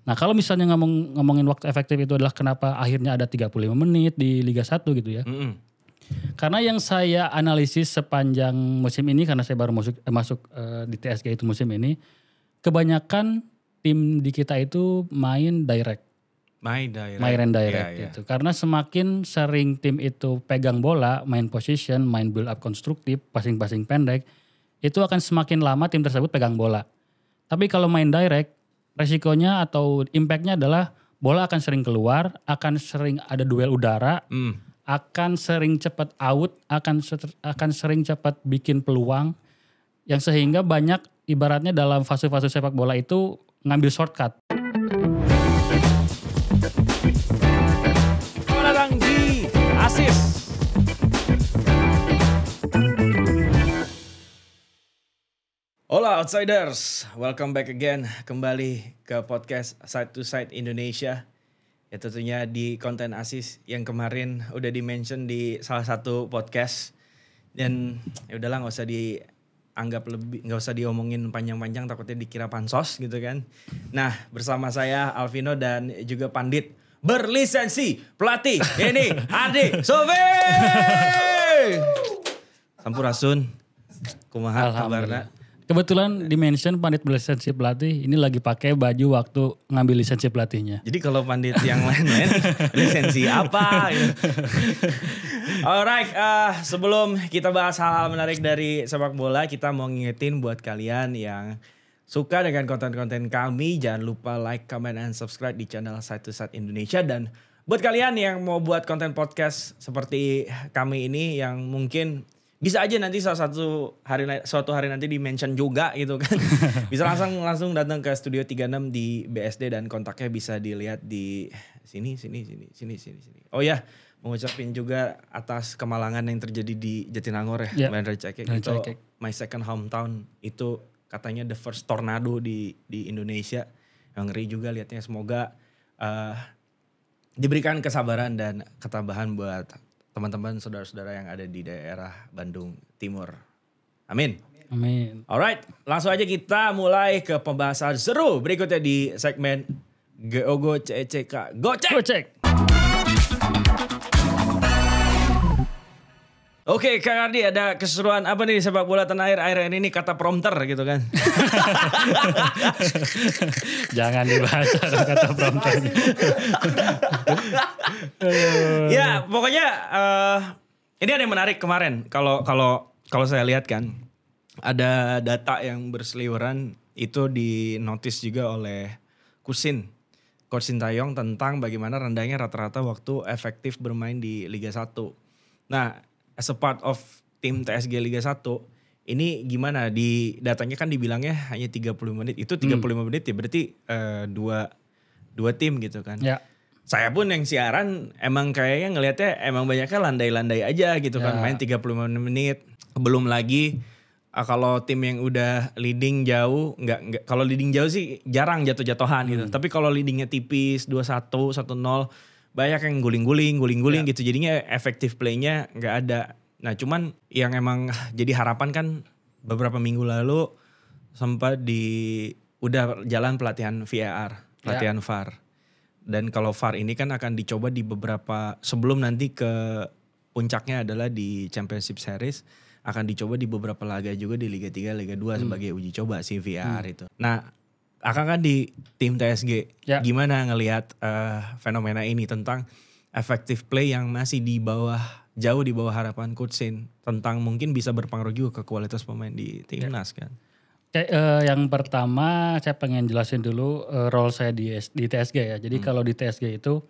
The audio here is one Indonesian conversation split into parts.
Nah kalau misalnya ngomongin waktu efektif itu adalah kenapa akhirnya ada 35 menit di Liga 1 gitu ya. Karena yang saya analisis sepanjang musim ini, karena saya baru masuk di TSG itu musim ini, kebanyakan tim di kita itu main direct. Main direct gitu. Karena semakin sering tim itu pegang bola, main position, main build up konstruktif, passing-passing pendek, itu akan semakin lama tim tersebut pegang bola. Tapi kalau main direct, resikonya atau impactnya adalah bola akan sering keluar, akan sering ada duel udara, akan sering cepat out, akan sering cepat bikin peluang, yang sehingga banyak ibaratnya dalam fase-fase sepak bola itu ngambil shortcut. Selamat datang di Asis. Hola Outsiders, welcome back again kembali ke podcast Side to Side Indonesia. Ya tentunya di konten Asis yang kemarin udah di-mention di salah satu podcast. Dan ya udahlah nggak usah diomongin panjang-panjang, takutnya dikira pansos gitu kan. Nah, bersama saya Alvino dan juga Pandit berlisensi pelatih ini Adi Sofi. Sampurasun. Kumaha kabarna? Kebetulan di-mention Pandit berlisensi pelatih, ini lagi pakai baju waktu ngambil lisensi pelatihnya. Jadi kalau Pandit yang lain-lain lisensi apa gitu. Alright, sebelum kita bahas hal-hal menarik dari sepak bola, kita mau ngingetin buat kalian yang suka dengan konten-konten kami, jangan lupa like, comment, and subscribe di channel Side to Side Indonesia. Dan buat kalian yang mau buat konten podcast seperti kami ini yang mungkin bisa aja nanti suatu hari nanti di-mention juga gitu kan. Bisa langsung datang ke Studio 36 di BSD dan kontaknya bisa dilihat di sini. Oh ya, mengucapin juga atas kemalangan yang terjadi di Jatinangor ya, Bandar Cekek itu my second hometown, itu katanya the first tornado di Indonesia. Yang ngeri juga lihatnya, semoga diberikan kesabaran dan ketabahan buat teman-teman saudara-saudara yang ada di daerah Bandung Timur. Amin. Alright, langsung aja kita mulai ke pembahasan seru berikutnya di segmen GOGO CECK. Gocek! Oke, Kak Ardi, ada keseruan apa nih sepak bola tanah air akhir ini kata prompter gitu kan? Jangan dibahas kata prompternya. Ya, pokoknya ini ada yang menarik kemarin. Kalau saya lihat kan, ada data yang berseliweran itu dinotis juga oleh Coach Sintayong tentang bagaimana rendahnya rata-rata waktu efektif bermain di Liga 1. Nah, as a part of tim TSG Liga 1, ini gimana? Di datanya kan dibilangnya hanya 30 menit. Itu 35 menit ya, berarti dua tim gitu kan. Ya. Saya pun yang siaran emang kayaknya ngelihatnya emang banyaknya landai-landai aja gitu kan. Main 35 menit. Belum lagi kalau tim yang udah leading jauh, enggak kalau leading jauh sih jarang jatuh-jatuhan gitu. Tapi kalau leadingnya tipis 2-1, 1-0, banyak yang guling-guling gitu. Jadinya efektif play-nya nggak ada. Nah cuman yang emang jadi harapan kan beberapa minggu lalu sempat udah jalan pelatihan VAR. Dan kalau VAR ini kan akan dicoba di beberapa, sebelum nanti ke puncaknya adalah di Championship Series, akan dicoba di beberapa laga juga di Liga 3, Liga 2 sebagai uji coba si VAR itu. Nah, akan di tim TSG gimana ngelihat fenomena ini tentang effective play yang masih jauh di bawah harapan Coach Sin, tentang mungkin bisa berpengaruh juga ke kualitas pemain di timnas kan? Yang pertama saya pengen jelasin dulu role saya di TSG ya. Jadi kalau di TSG itu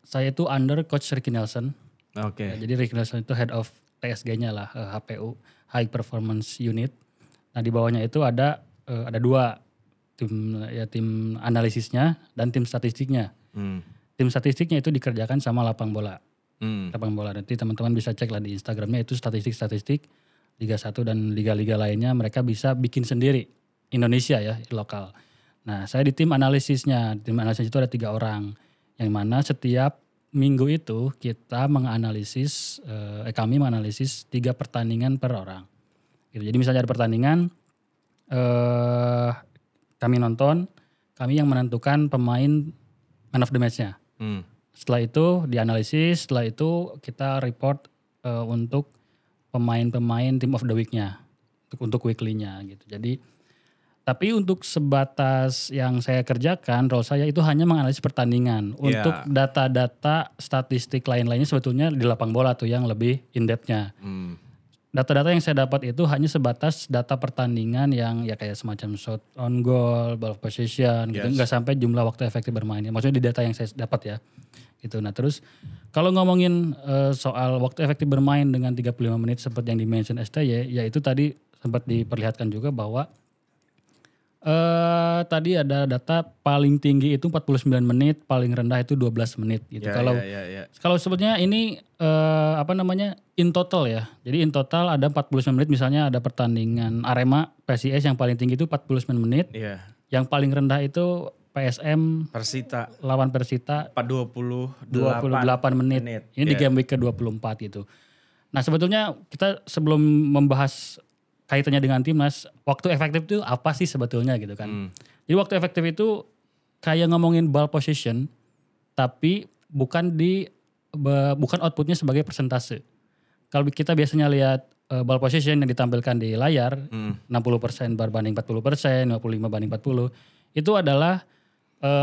saya itu under Coach Ricky Nelson. Oke. Jadi Ricky Nelson itu head of TSG-nya lah, HPU, High Performance Unit. Nah di bawahnya itu ada dua tim analisisnya dan tim statistiknya. Tim statistiknya itu dikerjakan sama lapang bola. Nanti teman-teman bisa cek lah di Instagramnya, itu statistik Liga 1 dan liga-liga lainnya mereka bisa bikin sendiri, Indonesia ya, lokal. Nah saya di tim analisisnya. Tim analisis itu ada 3 orang, yang mana setiap minggu itu kami menganalisis 3 pertandingan per orang gitu. Jadi misalnya ada pertandingan, kami nonton, kami yang menentukan pemain man of the match-nya. Setelah itu dianalisis, setelah itu kita report untuk pemain-pemain team of the week-nya, untuk weekly-nya gitu. Jadi tapi untuk sebatas yang saya kerjakan, role saya itu hanya menganalisis pertandingan. Untuk data-data statistik lain-lainnya sebetulnya di lapang bola tuh yang lebih in-depth-nya. Data-data yang saya dapat itu hanya sebatas data pertandingan yang ya kayak semacam shot on goal, ball possession gitu. Nggak sampai jumlah waktu efektif bermainnya. Maksudnya di data yang saya dapat ya. Gitu. Nah terus kalau ngomongin soal waktu efektif bermain dengan 35 menit seperti yang di-mention STY, ya itu tadi sempat diperlihatkan juga bahwa tadi ada data paling tinggi itu 49 menit, paling rendah itu 12 menit gitu. Kalau sebetulnya ini in total ya. Jadi in total ada 49 menit, misalnya ada pertandingan Arema PSIS yang paling tinggi itu 49 menit. Yang paling rendah itu PSM Persita lawan Persita 28 menit. Ini di game week ke-24 gitu. Nah, sebetulnya kita sebelum membahas kaitannya dengan timnas, waktu efektif itu apa sih sebetulnya gitu kan. Jadi waktu efektif itu kayak ngomongin ball possession, tapi bukan outputnya sebagai persentase. Kalau kita biasanya lihat ball possession yang ditampilkan di layar, 60% berbanding 40%, 55 banding 40, itu adalah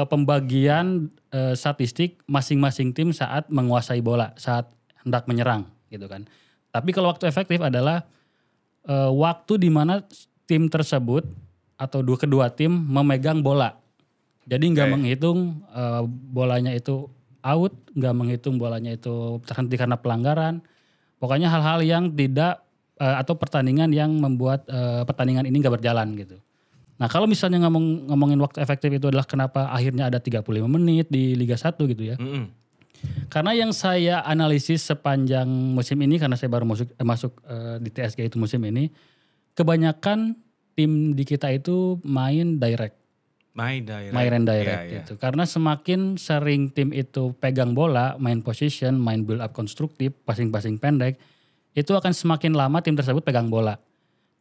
pembagian statistik masing-masing tim saat menguasai bola, saat hendak menyerang gitu kan. Tapi kalau waktu efektif adalah waktu di mana tim tersebut atau kedua tim memegang bola. Jadi nggak menghitung bolanya itu out, nggak menghitung bolanya itu terhenti karena pelanggaran. Pokoknya hal-hal yang tidak atau pertandingan yang membuat pertandingan ini nggak berjalan gitu. Nah kalau misalnya ngomongin waktu efektif itu adalah kenapa akhirnya ada 35 menit di Liga 1 gitu ya. Karena yang saya analisis sepanjang musim ini, karena saya baru masuk di TSG itu musim ini, kebanyakan tim di kita itu main direct. Main direct gitu. Karena semakin sering tim itu pegang bola, main position, main build up konstruktif, passing-passing pendek, itu akan semakin lama tim tersebut pegang bola.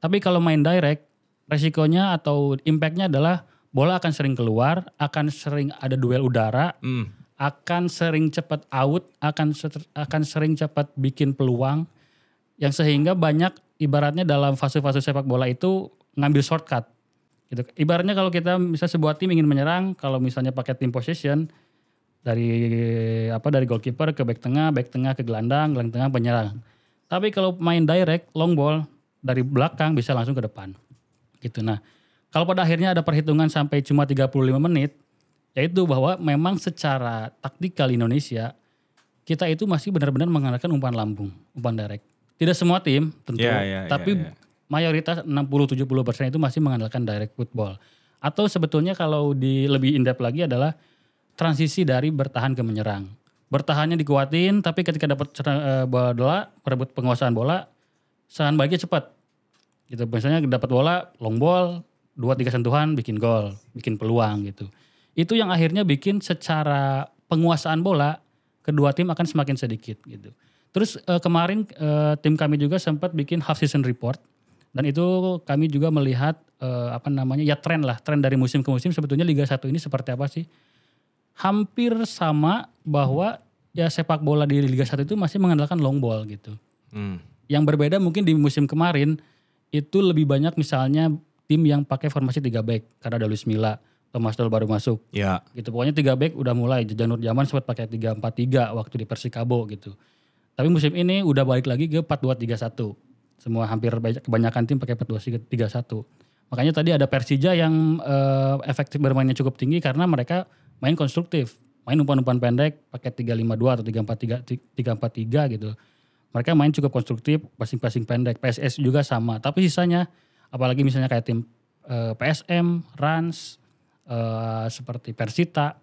Tapi kalau main direct, resikonya atau impactnya adalah bola akan sering keluar, akan sering ada duel udara, akan sering cepat out, akan sering cepat bikin peluang, yang sehingga banyak ibaratnya dalam fase-fase sepak bola itu ngambil shortcut. Gitu. Ibaratnya kalau kita misalnya sebuah tim ingin menyerang, kalau misalnya pakai team possession dari goalkeeper ke back tengah ke gelandang tengah penyerang. Tapi kalau main direct long ball dari belakang bisa langsung ke depan. Gitu. Nah, kalau pada akhirnya ada perhitungan sampai cuma 35 menit, yaitu bahwa memang secara taktikal Indonesia kita itu masih benar-benar mengandalkan umpan lambung, umpan direct. Tidak semua tim tentu, tapi mayoritas 60-70% itu masih mengandalkan direct football. Atau sebetulnya kalau lebih in-depth lagi adalah transisi dari bertahan ke menyerang. Bertahannya dikuatin, tapi ketika dapat bola, perebut penguasaan bola, serangan baliknya cepat. Gitu. Misalnya dapat bola, long ball, 2-3 sentuhan bikin gol, bikin peluang gitu. Itu yang akhirnya bikin secara penguasaan bola kedua tim akan semakin sedikit gitu. Terus kemarin tim kami juga sempat bikin half season report, dan itu kami juga melihat tren dari musim ke musim sebetulnya Liga 1 ini seperti apa sih. Hampir sama bahwa ya sepak bola di Liga 1 itu masih mengandalkan long ball gitu. Yang berbeda mungkin di musim kemarin itu lebih banyak misalnya tim yang pakai formasi 3 back karena ada Luis Milla, Thomas Doll baru masuk. Ya. Gitu. Pokoknya 3 back udah mulai. Janur Zaman sempat pakai 3-4-3 waktu di Persikabo gitu. Tapi musim ini udah balik lagi ke 4-2-3-1. Semua hampir kebanyakan tim pakai 4-2-3-1. Makanya tadi ada Persija yang efektif bermainnya cukup tinggi karena mereka main konstruktif. Main umpan-umpan pendek pakai 3-5-2 atau 3-4-3 gitu. Mereka main cukup konstruktif, passing-passing pendek. PSS juga sama. Tapi sisanya apalagi misalnya kayak tim PSM, Rans, seperti Persita,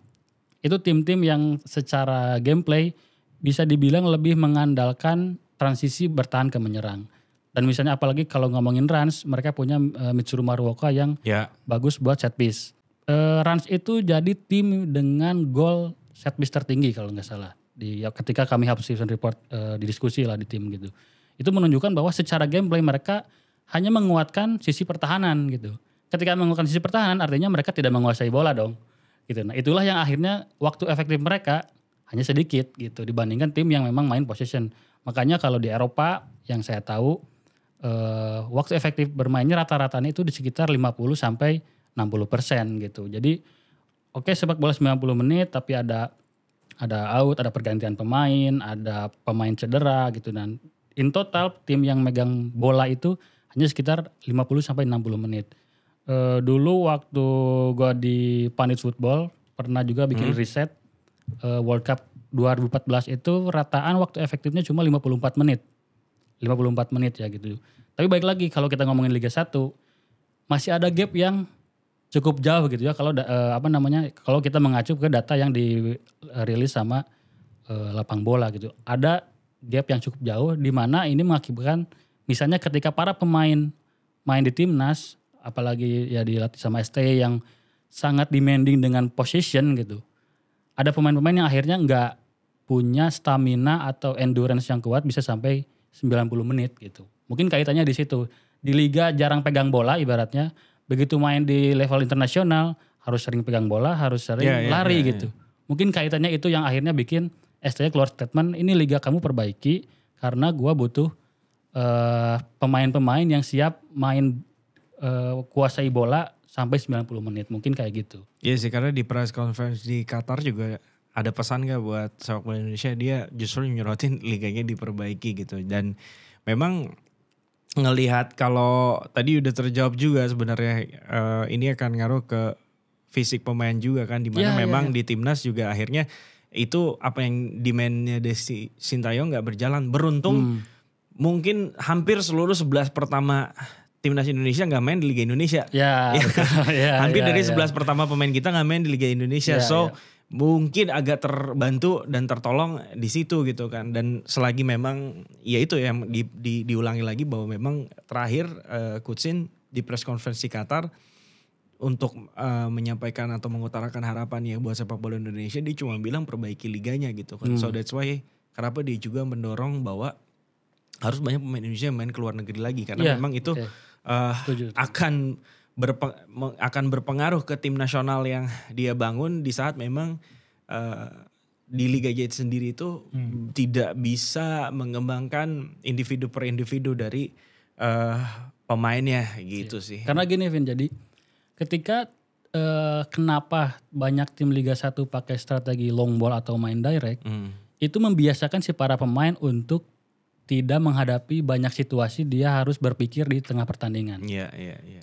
itu tim-tim yang secara gameplay bisa dibilang lebih mengandalkan transisi bertahan ke menyerang. Dan misalnya apalagi kalau ngomongin Rans, mereka punya Mitsuru Maruoka yang bagus buat set piece. Rans itu jadi tim dengan gol set piece tertinggi kalau nggak salah. Ketika kami half season report didiskusi lah di tim gitu. Itu menunjukkan bahwa secara gameplay mereka hanya menguatkan sisi pertahanan gitu. ketika melakukan sisi pertahanan artinya mereka tidak menguasai bola dong. Gitu. Nah, itulah yang akhirnya waktu efektif mereka hanya sedikit gitu dibandingkan tim yang memang main possession. Makanya kalau di Eropa yang saya tahu waktu efektif bermainnya rata-ratanya itu di sekitar 50 sampai 60% gitu. Jadi oke, sepak bola 90 menit tapi ada out, ada pergantian pemain, ada pemain cedera gitu, dan in total tim yang megang bola itu hanya sekitar 50 sampai 60 menit. Dulu waktu gua di Pandit Football pernah juga bikin riset World Cup 2014 itu rataan waktu efektifnya cuma 54 menit. 54 menit ya gitu. Tapi baik lagi kalau kita ngomongin Liga 1 masih ada gap yang cukup jauh gitu ya kalau kalau kita mengacu ke data yang dirilis sama lapang bola gitu. Ada gap yang cukup jauh di mana ini mengakibatkan misalnya ketika para pemain main di timnas apalagi ya dilatih sama STY yang sangat demanding dengan possession gitu. Ada pemain-pemain yang akhirnya nggak punya stamina atau endurance yang kuat bisa sampai 90 menit gitu. Mungkin kaitannya di situ. Di liga jarang pegang bola ibaratnya. Begitu main di level internasional harus sering pegang bola, harus sering lari gitu. Mungkin kaitannya itu yang akhirnya bikin STY keluar statement, ini liga kamu perbaiki karena gua butuh pemain-pemain yang siap main kuasai bola sampai 90 menit. Mungkin kayak gitu. Iya sih, karena di press conference di Qatar juga ada pesan gak buat sepak bola Indonesia, dia justru nyorotin liganya diperbaiki gitu. Dan memang ngelihat kalau tadi udah terjawab juga sebenarnya ini akan ngaruh ke fisik pemain juga kan, dimana memang di timnas juga akhirnya itu apa yang demandnya Desi Sintayong gak berjalan. Beruntung mungkin hampir seluruh 11 pertama timnas Indonesia gak main di Liga Indonesia. Hampir dari 11 pertama pemain kita gak main di Liga Indonesia. Mungkin agak terbantu dan tertolong di situ gitu kan. Dan selagi memang ya itu yang diulangi lagi bahwa memang terakhir Kutsin di press conference di Qatar untuk menyampaikan atau mengutarakan harapan ya buat sepak bola Indonesia, dia cuma bilang perbaiki liganya gitu kan. So that's why kenapa dia juga mendorong bahwa harus banyak pemain Indonesia yang main ke luar negeri lagi karena memang itu akan berpengaruh ke tim nasional yang dia bangun di saat memang di Liga Jaya sendiri itu tidak bisa mengembangkan individu per individu dari pemainnya gitu sih. Karena gini Vin, jadi ketika kenapa banyak tim Liga 1 pakai strategi long ball atau main direct, itu membiasakan si para pemain untuk tidak menghadapi banyak situasi dia harus berpikir di tengah pertandingan.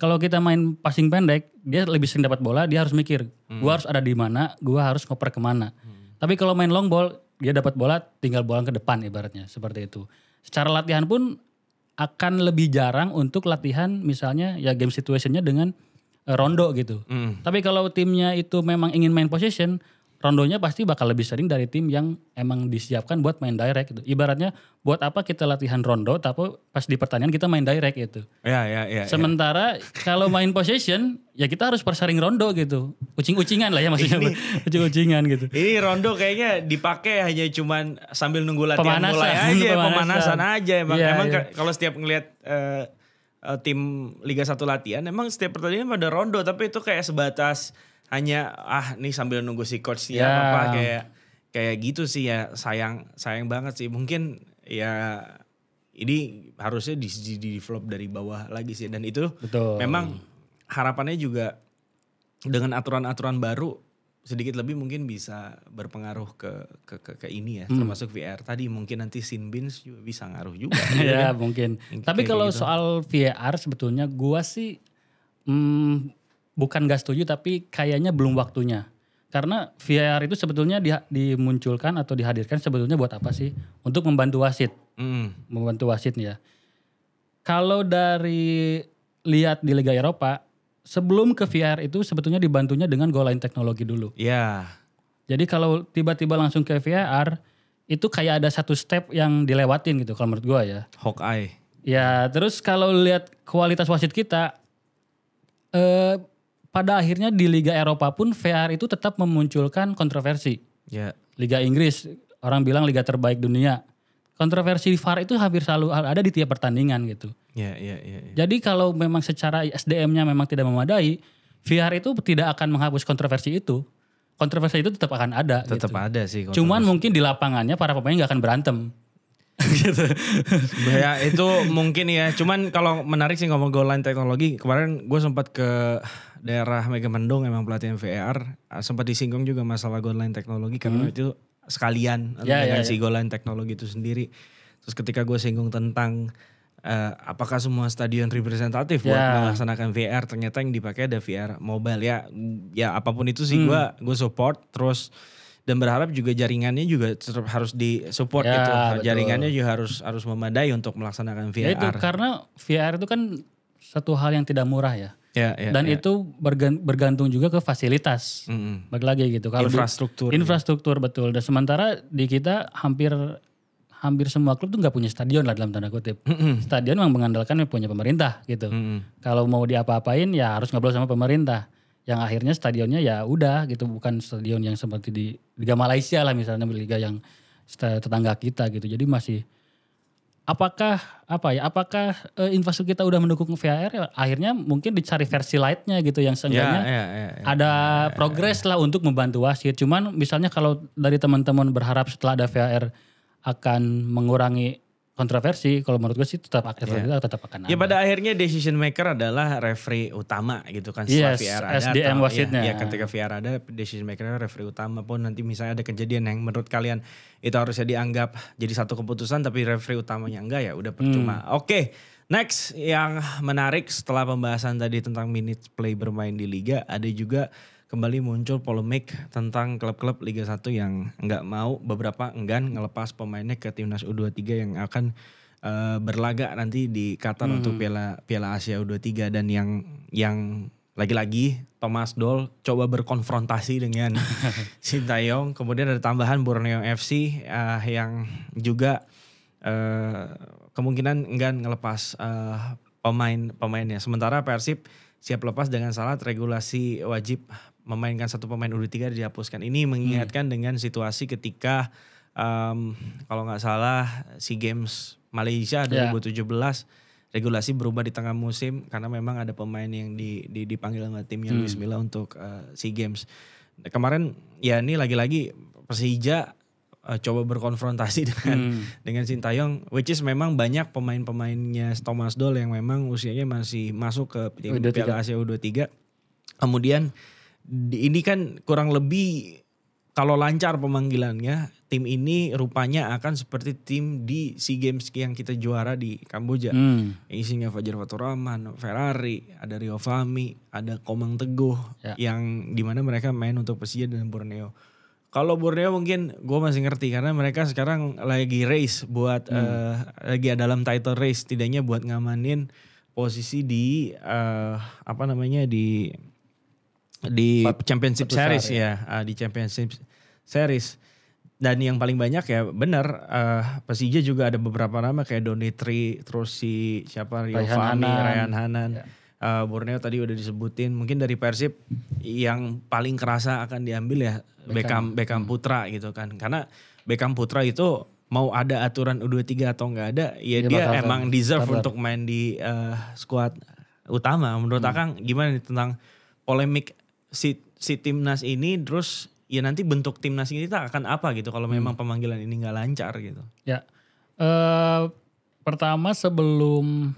Kalau kita main passing pendek, dia lebih sering dapat bola, dia harus mikir, gua harus ada di mana, gua harus ngoper kemana. Tapi kalau main long ball, dia dapat bola, tinggal bola ke depan ibaratnya, seperti itu. Secara latihan pun akan lebih jarang untuk latihan misalnya ya game situationnya dengan rondo gitu. Tapi kalau timnya itu memang ingin main possession, rondonya pasti bakal lebih sering dari tim yang emang disiapkan buat main direct gitu. Ibaratnya buat apa kita latihan rondo tapi pas di pertandingan kita main direct gitu. Sementara kalau main possession ya kita harus persering rondo gitu. Ucing-ucingan lah ya maksudnya. Ucing-ucingan gitu. Ini rondo kayaknya dipakai hanya cuman sambil nunggu latihan mulai aja. Pemanasan aja. Emang kalau setiap ngelihat tim Liga 1 latihan emang setiap pertandingan ada rondo. Tapi itu kayak sebatas hanya nih sambil nunggu si coach apa kayak gitu sih ya, sayang banget sih. Mungkin ya ini harusnya di develop dari bawah lagi sih, dan itu memang harapannya juga dengan aturan-aturan baru sedikit lebih mungkin bisa berpengaruh ke ini ya, termasuk VR tadi, mungkin nanti sin bins juga bisa ngaruh juga. Ya mungkin. Tapi kalau gitu. Soal VR sebetulnya gua sih bukan gak setuju, tapi kayaknya belum waktunya. Karena VR itu sebetulnya dimunculkan atau dihadirkan sebetulnya buat apa sih? Untuk membantu wasit. Membantu wasit ya. Kalau dari lihat di Liga Eropa, sebelum ke VR itu sebetulnya dibantunya dengan goal line teknologi dulu. Jadi kalau tiba-tiba langsung ke VR, itu kayak ada satu step yang dilewatin gitu kalau menurut gua ya. Hawkeye. Ya, terus kalau lihat kualitas wasit kita, pada akhirnya di Liga Eropa pun VR itu tetap memunculkan kontroversi. Liga Inggris, orang bilang liga terbaik dunia. kontroversi VAR itu hampir selalu ada di tiap pertandingan gitu. Iya. Jadi kalau memang secara SDM-nya memang tidak memadai, VAR itu tidak akan menghapus kontroversi itu. Kontroversi itu tetap akan ada. Tetap gitu. ada sih. Cuman mungkin di lapangannya para pemain nggak akan berantem. Gitu. Ya itu mungkin ya. Cuman kalau menarik sih ngomong goal line teknologi. Kemarin gue sempat ke daerah Megamendung emang pelatihan VAR. Sempat disinggung juga masalah goal line teknologi karena itu sekalian dengan si goal line teknologi itu sendiri. Terus ketika gue singgung tentang apakah semua stadion representatif buat melaksanakan VR, ternyata yang dipakai ada VR mobile ya apapun itu sih gue support terus dan berharap juga jaringannya juga tetap harus disupport gitu. Betul. Jaringannya juga harus memadai untuk melaksanakan VR. Ya itu karena VR itu kan satu hal yang tidak murah ya. Dan itu bergantung juga ke fasilitas. Balik lagi gitu. Kalau infrastruktur betul. Dan sementara di kita hampir semua klub tuh nggak punya stadion lah dalam tanda kutip. Stadion memang mengandalkan punya pemerintah gitu. Kalau mau diapa-apain ya harus ngobrol sama pemerintah. Yang akhirnya stadionnya ya udah gitu, bukan stadion yang seperti di Liga Malaysia lah misalnya, liga yang tetangga kita gitu. Jadi masih apakah infrastruktur kita udah mendukung VAR ya, akhirnya mungkin dicari versi lightnya gitu yang seenggaknya ada progres lah untuk membantu wasit. Cuman misalnya kalau dari teman-teman berharap setelah ada VAR akan mengurangi kontroversi, kalau menurut gue sih tetap akan ada. Ya pada akhirnya decision maker adalah referee utama gitu kan setelah VR ada. SDM wasitnya. Ya ketika VR ada decision maker referee utama pun nanti misalnya ada kejadian yang menurut kalian itu harusnya dianggap jadi satu keputusan tapi referee utamanya enggak ya udah percuma. Oke, next yang menarik setelah pembahasan tadi tentang minute play bermain di liga, ada juga kembali muncul polemik tentang klub-klub Liga 1 yang beberapa enggan ngelepas pemainnya ke timnas U23 yang akan berlaga nanti di Qatar untuk Piala Asia U23, dan yang lagi-lagi Thomas Doll coba berkonfrontasi dengan Sintayong. Kemudian ada tambahan Borneo FC yang juga kemungkinan enggan ngelepas pemainnya. Sementara Persib siap lepas dengan syarat regulasi wajib memainkan satu pemain U23 dihapuskan. Ini mengingatkan dengan situasi ketika kalau nggak salah SEA Games Malaysia 2017 regulasi berubah di tengah musim karena memang ada pemain yang dipanggil sama timnya Luis Milla untuk SEA Games. Kemarin ya ini lagi-lagi Persija coba berkonfrontasi dengan Sintayong, which is memang banyak pemain-pemainnya Thomas Doll yang memang usianya masih masuk ke tim Piala Asia U23. Kemudian ini kan kurang lebih kalau lancar pemanggilannya, tim ini rupanya akan seperti tim di SEA Games yang kita juara di Kamboja. Isinya Fajar Faturrahman, Ferrari, ada Rio Fahmi, ada Komang Teguh yang dimana mereka main untuk Persija dan Borneo. Kalau Borneo mungkin gue masih ngerti karena mereka sekarang lagi race buat lagi dalam title race, tidaknya buat ngamanin posisi di di Championship Series di Championship Series. Dan yang paling banyak ya benar Persija juga ada beberapa nama kayak Donitri, terus si siapa Rio Fahmi, Ryan Hanan. Borneo tadi udah disebutin. Mungkin dari Persib yang paling kerasa akan diambil ya Beckham Putra gitu kan. Karena Beckham Putra itu mau ada aturan U23 atau enggak ada, ya dia emang deserve untuk main di skuad utama. Menurut Akang gimana nih tentang polemik si timnas ini, terus ya nanti bentuk timnas ini akan apa gitu kalau memang pemanggilan ini nggak lancar gitu. Ya, pertama sebelum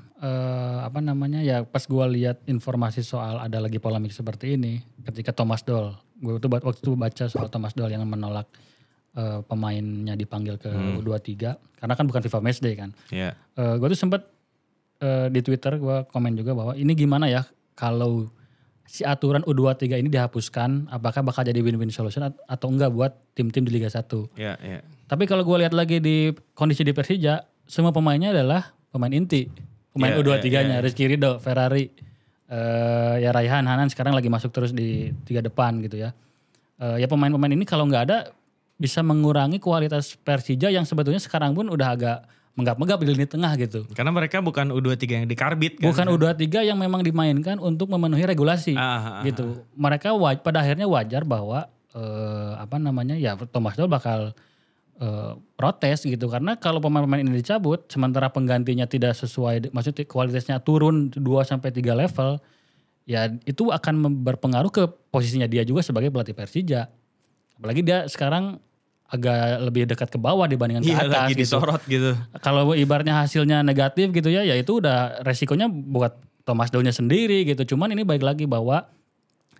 pas gue lihat informasi soal ada lagi polemik seperti ini, ketika Thomas Doll, gue tuh waktu itu baca soal Thomas Doll yang menolak pemainnya dipanggil ke U23 karena kan bukan FIFA Matchday kan. Yeah. Gue tuh sempat di Twitter gue komen juga bahwa ini gimana ya kalau si aturan U23 ini dihapuskan, apakah bakal jadi win-win solution atau enggak buat tim-tim di Liga 1. Tapi kalau gue lihat lagi di kondisi di Persija, semua pemainnya adalah pemain inti. Pemain U23-nya, Rizky Ridho, Ferrari, ya Raihan Hanan sekarang lagi masuk terus di 3 depan gitu ya. Ya pemain-pemain ini kalau nggak ada bisa mengurangi kualitas Persija yang sebetulnya sekarang pun udah agak menggap-menggap di lini tengah gitu. Karena mereka bukan U23 yang dikarbit kan. Bukan U23 yang memang dimainkan untuk memenuhi regulasi gitu. Mereka pada akhirnya wajar bahwa Thomas Doll bakal protes gitu. Karena kalau pemain-pemain ini dicabut sementara penggantinya tidak sesuai, maksudnya kualitasnya turun 2-3 level, ya itu akan berpengaruh ke posisinya dia juga sebagai pelatih Persija. Apalagi dia sekarang agak lebih dekat ke bawah dibandingkan ke atas lagi disorot gitu. Kalau ibaratnya hasilnya negatif gitu ya itu udah resikonya buat Thomas Doll-nya sendiri gitu. Cuman ini balik lagi bahwa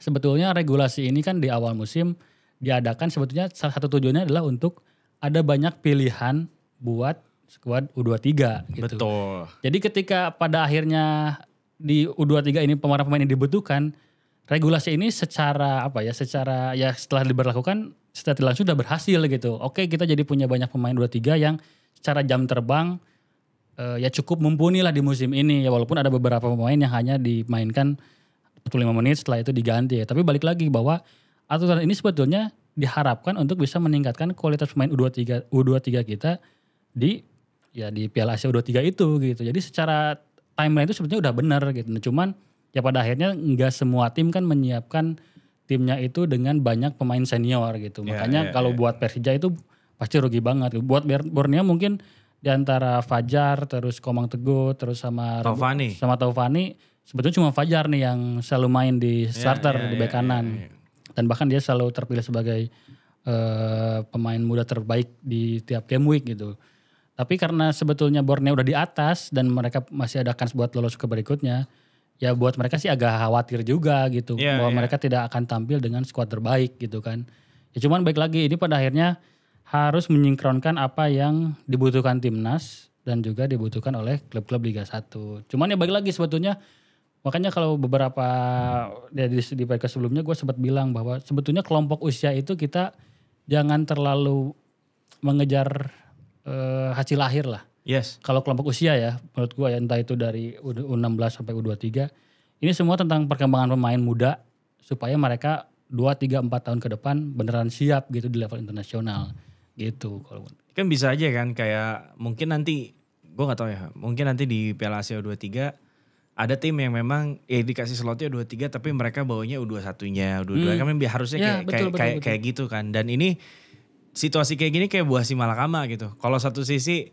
sebetulnya regulasi ini kan di awal musim diadakan sebetulnya salah satu tujuannya adalah untuk ada banyak pilihan buat skuad U23 gitu. Betul. Jadi ketika pada akhirnya di U23 ini pemain-pemain ini dibutuhkan, regulasi ini secara setelah diberlakukan setelah sudah berhasil gitu. Oke, kita jadi punya banyak pemain 23 yang secara jam terbang ya cukup mumpuni lah di musim ini ya, walaupun ada beberapa pemain yang hanya dimainkan 45 menit setelah itu diganti ya. Tapi balik lagi bahwa aturan ini sebetulnya diharapkan untuk bisa meningkatkan kualitas pemain U23 kita di Piala Asia U23 itu gitu. Jadi secara timeline itu sebetulnya udah benar gitu. Nah, cuman ya pada akhirnya enggak semua tim kan menyiapkan timnya itu dengan banyak pemain senior gitu. Makanya kalau buat Persija itu pasti rugi banget. Buat Borneo mungkin di antara Fajar terus Komang Teguh terus sama Taufani sebetulnya cuma Fajar nih yang selalu main di starter di bek kanan. Dan bahkan dia selalu terpilih sebagai pemain muda terbaik di tiap game week gitu. Tapi karena sebetulnya Borneo udah di atas dan mereka masih ada kans buat lolos ke berikutnya, ya buat mereka sih agak khawatir juga gitu. Bahwa mereka tidak akan tampil dengan skuad terbaik gitu kan. Ya cuman baik lagi ini pada akhirnya harus menyinkronkan apa yang dibutuhkan timnas dan juga dibutuhkan oleh klub-klub Liga 1. Cuman ya baik lagi sebetulnya, makanya kalau beberapa di podcast sebelumnya gue sempat bilang bahwa sebetulnya kelompok usia itu kita jangan terlalu mengejar hasil akhir lah. Yes. Kalau kelompok usia ya menurut gue ya entah itu dari U16 sampai U23 ini semua tentang perkembangan pemain muda supaya mereka 2, 3, 4 tahun ke depan beneran siap gitu di level internasional gitu. Kan bisa aja kan kayak mungkin nanti gue gak tahu ya, mungkin nanti di Piala Asia U23 ada tim yang memang dikasih slotnya U23 tapi mereka bawanya U21-nya, U22 kan harusnya kayak gitu kan. Dan ini situasi kayak gini kayak buah si malakama gitu. Kalau satu sisi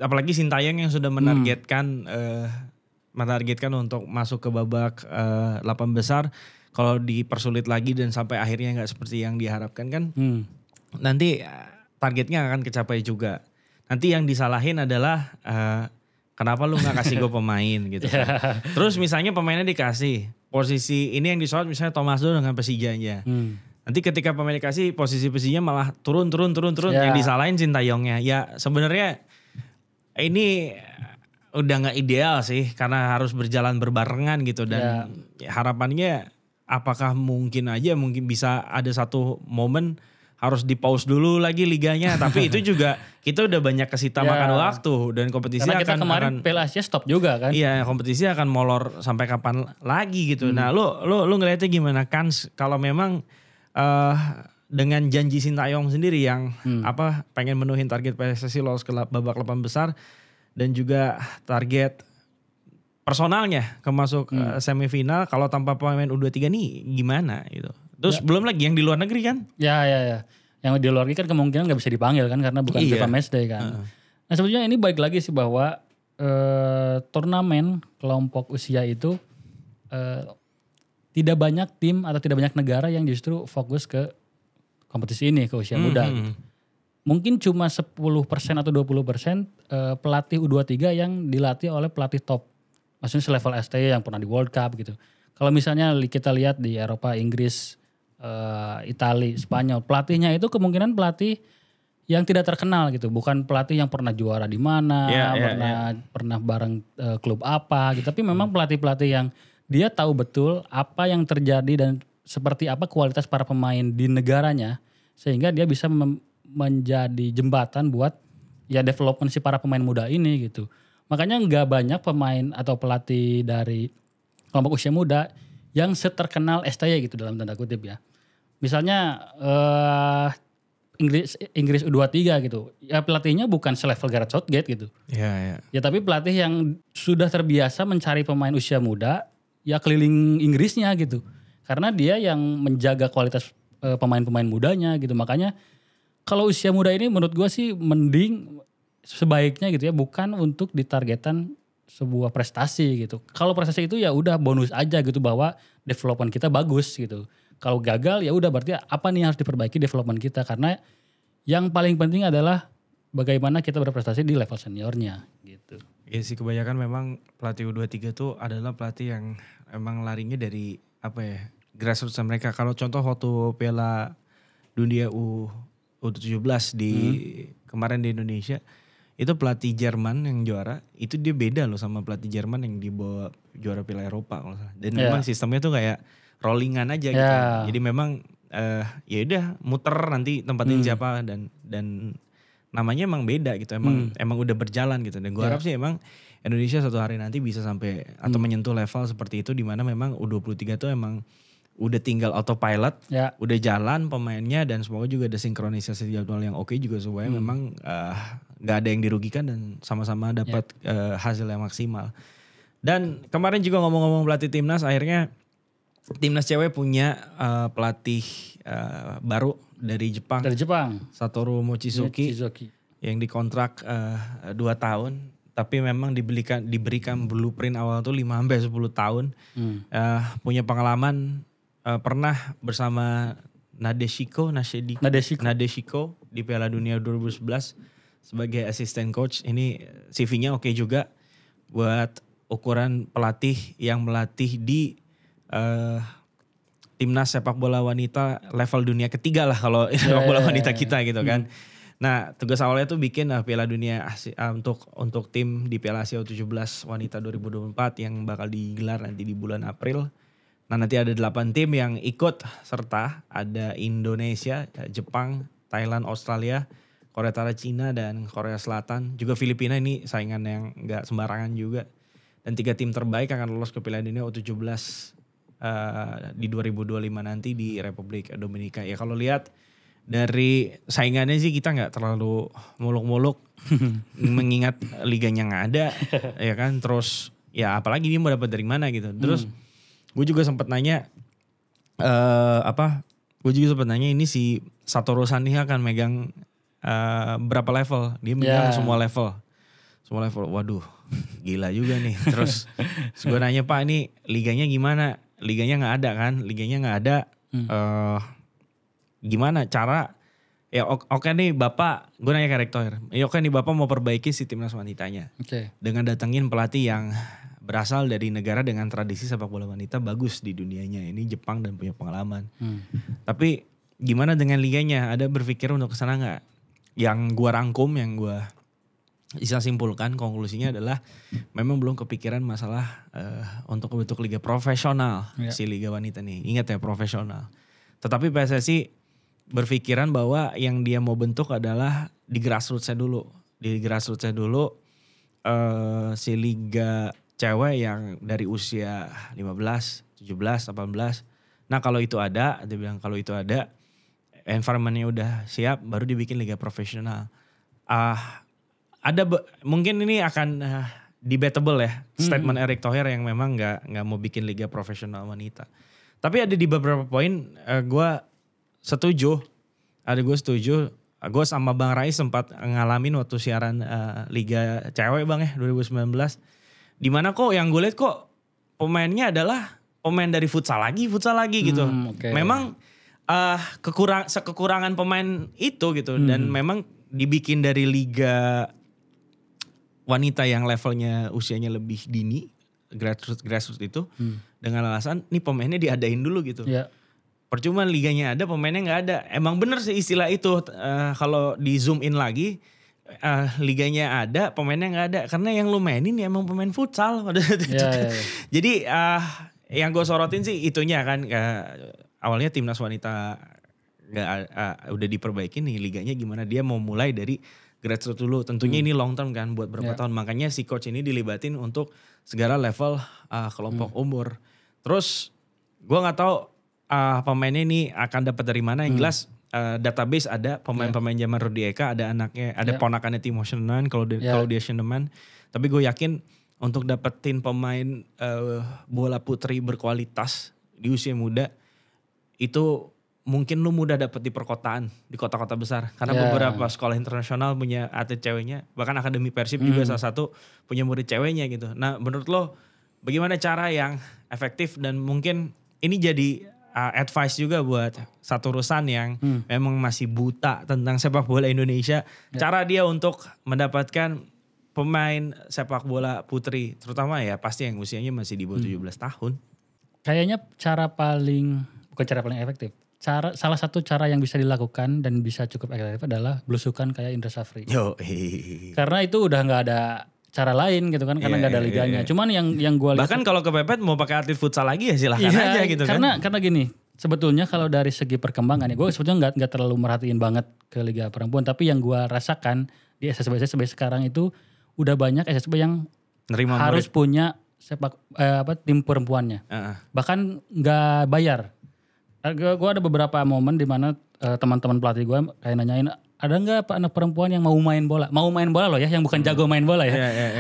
apalagi Sintayong yang sudah menargetkan untuk masuk ke babak 8 besar, kalau dipersulit lagi dan sampai akhirnya nggak seperti yang diharapkan kan, nanti targetnya akan kecapai juga. Nanti yang disalahin adalah kenapa lu nggak kasih gue pemain gitu kan. Terus misalnya pemainnya dikasih posisi ini yang disorot misalnya Thomas Doll dengan Persijanya. Nanti ketika pemain dikasih posisi Persija malah turun yang disalahin Sintayongnya. Ya sebenarnya ini udah nggak ideal sih karena harus berjalan berbarengan gitu dan harapannya apakah mungkin bisa ada satu momen harus di pause dulu lagi liganya, tapi itu juga kita udah banyak kesita makan waktu dan kompetisi karena kita kemarin Piala Asia stop juga kan. Iya, kompetisi akan molor sampai kapan lagi gitu. Nah, lu ngelihatnya gimana kan kalau memang dengan janji Sintayong sendiri yang pengen menuhin target PSSI lolos ke babak 8 besar dan juga target personalnya masuk semifinal, kalau tanpa pemain U23 nih gimana gitu. Terus belum lagi yang di luar negeri kan? Ya. Yang di luar negeri kan kemungkinan gak bisa dipanggil kan karena bukan FIFA Matchday kan. Nah sebetulnya ini balik lagi sih bahwa turnamen kelompok usia itu tidak banyak tim atau tidak banyak negara yang justru fokus ke kompetisi ini, ke usia muda. Gitu. Mungkin cuma 10% atau 20% pelatih U23 yang dilatih oleh pelatih top. Maksudnya selevel STY yang pernah di World Cup gitu. Kalau misalnya kita lihat di Eropa, Inggris, Italia, Spanyol, pelatihnya itu kemungkinan pelatih yang tidak terkenal gitu. Bukan pelatih yang pernah juara di mana, pernah bareng klub apa gitu. Tapi memang pelatih-pelatih yang dia tahu betul apa yang terjadi dan seperti apa kualitas para pemain di negaranya. Sehingga dia bisa menjadi jembatan buat ya development si para pemain muda ini gitu. Makanya nggak banyak pemain atau pelatih dari kelompok usia muda yang seterkenal STY gitu dalam tanda kutip ya. Misalnya Inggris U23 gitu. Ya pelatihnya bukan selevel Gareth Southgate gitu. Iya. Ya tapi pelatih yang sudah terbiasa mencari pemain usia muda ya keliling Inggrisnya gitu. Karena dia yang menjaga kualitas pemain-pemain mudanya gitu. Makanya kalau usia muda ini menurut gue sih mending sebaiknya gitu ya, bukan untuk ditargetan sebuah prestasi gitu. Kalau prestasi itu ya udah bonus aja gitu, bahwa development kita bagus gitu. Kalau gagal ya udah berarti apa nih yang harus diperbaiki development kita, karena yang paling penting adalah bagaimana kita berprestasi di level seniornya gitu. Iya sih, kebanyakan memang pelatih U23 tuh adalah pelatih yang emang larinya dari apa ya, grassroots mereka. Kalau contoh waktu Piala Dunia U17 di kemarin di Indonesia, itu pelatih Jerman yang juara, itu dia beda loh sama pelatih Jerman yang dibawa juara Piala Eropa kalau salah. Dan memang sistemnya tuh kayak rollingan aja gitu. Jadi memang ya udah muter nanti tempatin siapa, dan namanya emang beda gitu. Emang udah berjalan gitu. Dan gue harap sih emang Indonesia suatu hari nanti bisa sampai atau menyentuh level seperti itu, di mana memang U23 tuh emang udah tinggal autopilot, udah jalan pemainnya, dan semoga juga ada sinkronisasi jadwal yang oke juga, supaya memang gak ada yang dirugikan dan sama-sama dapat hasil yang maksimal. Dan kemarin juga ngomong-ngomong pelatih timnas, akhirnya timnas cewek punya pelatih baru dari Jepang. Satoru Mochizuki. Yang dikontrak 2 tahun. Tapi memang diberikan blueprint awal tuh 5-10 tahun. Punya pengalaman, pernah bersama Nadeshiko di Piala Dunia 2011 sebagai asisten coach. Ini CV-nya oke juga buat ukuran pelatih yang melatih di timnas sepak bola wanita level dunia ketiga lah kalau sepak bola wanita kita gitu kan. Nah, tugas awalnya tuh bikin Piala Dunia untuk tim di Piala Asia U17 wanita 2024 yang bakal digelar nanti di bulan April. Nah, nanti ada 8 tim yang ikut serta, ada Indonesia, Jepang, Thailand, Australia, Korea Utara, Cina, dan Korea Selatan. Juga Filipina, ini saingan yang gak sembarangan juga. Dan 3 tim terbaik akan lolos ke Piala Dunia U17 di 2025 nanti di Republik Dominika. Ya kalau lihat dari saingannya sih kita gak terlalu muluk-muluk. Mengingat liganya gak ada, ya kan. Terus ya apalagi dia mau dapat dari mana gitu. Terus gue juga sempat nanya ini si Satoru Saniha akan megang berapa level? Dia megang semua level. Waduh, gila juga nih. Terus gue nanya, Pak, ini liganya gimana? Liganya nggak ada kan? Gimana cara? Ya oke nih Bapak, gue nanya ke rektor. Ya oke nih Bapak mau perbaiki si timnas wanitanya. Dengan datengin pelatih yang berasal dari negara dengan tradisi sepak bola wanita bagus di dunianya. Ini Jepang dan punya pengalaman. Tapi gimana dengan liganya? Ada berpikir untuk kesana nggak? Yang gue rangkum, yang gue bisa simpulkan, konklusinya adalah memang belum kepikiran masalah untuk bentuk liga profesional si liga wanita nih. Ingat ya, profesional. Tetapi PSSI berpikiran bahwa yang dia mau bentuk adalah di grassroots-nya dulu. Si liga cewek yang dari usia 15, 17, 18. Nah kalau itu ada, dia bilang kalau itu ada, environment-nya udah siap, baru dibikin liga profesional. Mungkin ini akan debatable ya, statement Erick Thohir yang memang nggak mau bikin liga profesional wanita. Tapi ada di beberapa poin gue setuju. Gue sama Bang Rais sempat ngalamin waktu siaran liga cewek Bang ya 2019. Dimana kok yang gue lihat kok pemainnya adalah pemain dari futsal lagi gitu. Memang kekurangan pemain itu gitu. Dan memang dibikin dari liga wanita yang levelnya usianya lebih dini, grassroots itu, dengan alasan nih pemainnya diadain dulu gitu. Percuma liganya ada, pemainnya gak ada. Emang bener sih istilah itu, kalau di zoom in lagi, liganya ada, pemainnya gak ada. Karena yang lu mainin ya emang pemain futsal. Jadi yang gue sorotin sih itunya kan, awalnya timnas wanita udah diperbaiki nih liganya gimana. Dia mau mulai dari grassroots dulu. Tentunya ini long term kan buat berapa tahun. Makanya si coach ini dilibatin untuk segala level kelompok umur. Terus gue gak tahu pemainnya ini akan dapat dari mana. Yang jelas database ada pemain-pemain zaman Rudy Eka, ada anaknya, ada ponakannya Timo Schöneman kalau dia Schöneman. Tapi gue yakin untuk dapetin pemain bola putri berkualitas di usia muda itu mungkin lu mudah dapet di perkotaan, di kota-kota besar. Karena beberapa sekolah internasional punya atlet ceweknya. Bahkan Akademi Persib juga salah satu punya murid ceweknya gitu. Nah menurut lo bagaimana cara yang efektif dan mungkin ini jadi advice juga buat satu urusan yang memang masih buta tentang sepak bola Indonesia. Cara dia untuk mendapatkan pemain sepak bola putri. Terutama ya pasti yang usianya masih di bawah 17 tahun. Kayaknya bukan cara paling efektif. Salah satu cara yang bisa dilakukan dan bisa cukup efektif adalah belusukan kayak Indra Safri. Karena itu udah nggak ada cara lain gitu kan, karena nggak ada liganya. Cuman yang gue lihat, bahkan kalau kepepet mau pakai atlet futsal lagi ya silahkan aja gitu karena gini, sebetulnya kalau dari segi perkembangan ya, gue sebetulnya nggak terlalu merhatiin banget ke Liga Perempuan, tapi yang gue rasakan di SSB sekarang itu udah banyak SSB yang harus punya tim perempuannya. Bahkan nggak bayar. Gue ada beberapa momen di mana teman-teman pelatih gue kayak nanyain, ada nggak anak perempuan yang mau main bola? Mau main bola loh ya, yang bukan jago main bola ya.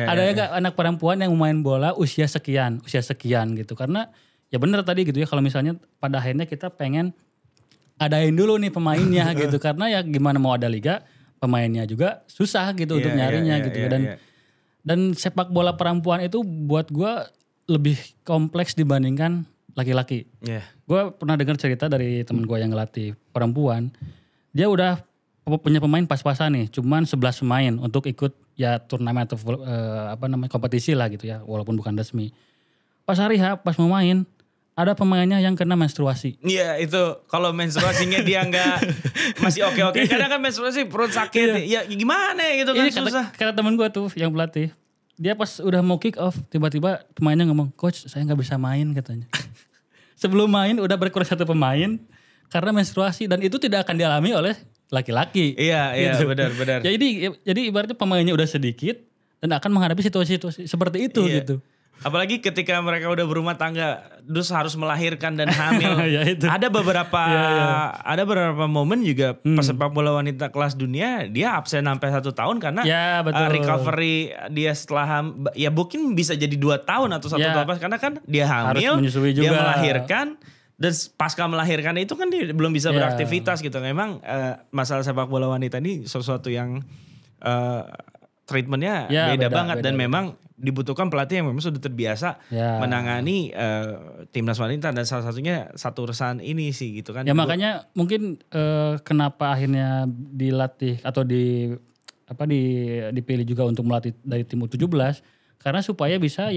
Ada nggak anak perempuan yang mau main bola usia sekian gitu. Karena ya bener tadi gitu ya, kalau misalnya pada akhirnya kita pengen adain dulu nih pemainnya gitu. Karena ya gimana mau ada liga, pemainnya juga susah gitu untuk nyarinya gitu. Dan sepak bola perempuan itu buat gue lebih kompleks dibandingkan laki-laki. Gue pernah dengar cerita dari temen gue yang ngelatih perempuan. Dia udah punya pemain pas-pasan nih, cuman 11 pemain untuk ikut ya turnamen atau kompetisi lah gitu ya, walaupun bukan resmi. Pas hari H, pas mau main, ada pemainnya yang kena menstruasi. Iya itu, kalau menstruasinya dia nggak masih oke-oke. Kadang kan menstruasi perut sakit, ya gimana gitu kan susah. Kata temen gue tuh yang pelatih, dia pas udah mau kick off, tiba-tiba pemainnya ngomong, coach saya nggak bisa main katanya. Sebelum main udah berkurang satu pemain karena menstruasi, dan itu tidak akan dialami oleh laki-laki. Iya gitu. benar. Jadi ibaratnya pemainnya udah sedikit dan akan menghadapi situasi seperti itu gitu. Apalagi ketika mereka udah berumah tangga, terus harus melahirkan dan hamil. Ada beberapa momen juga pesepak bola wanita kelas dunia dia absen sampai 1 tahun karena recovery dia setelah ya mungkin bisa jadi 2 tahun atau 1 tahun karena kan dia hamil, dia melahirkan. Dan pasca melahirkan itu kan dia belum bisa beraktivitas gitu. Memang masalah sepak bola wanita ini sesuatu yang treatmentnya beda banget. Dan memang dibutuhkan pelatih yang memang sudah terbiasa menangani timnas wanita. Dan salah satunya satu urusan ini sih gitu kan. Ya makanya mungkin kenapa akhirnya dilatih atau dipilih juga untuk melatih dari tim U17. Karena supaya bisa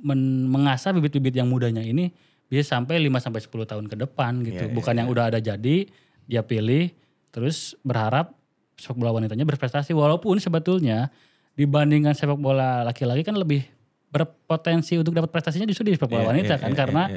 mengasah bibit-bibit yang mudanya ini bisa sampai 5-10 tahun ke depan gitu. Bukan yang udah ada jadi, dia pilih, terus berharap sepak bola wanitanya berprestasi. Walaupun sebetulnya dibandingkan sepak bola laki-laki kan lebih berpotensi untuk dapat prestasinya justru di sepak bola wanita kan. Karena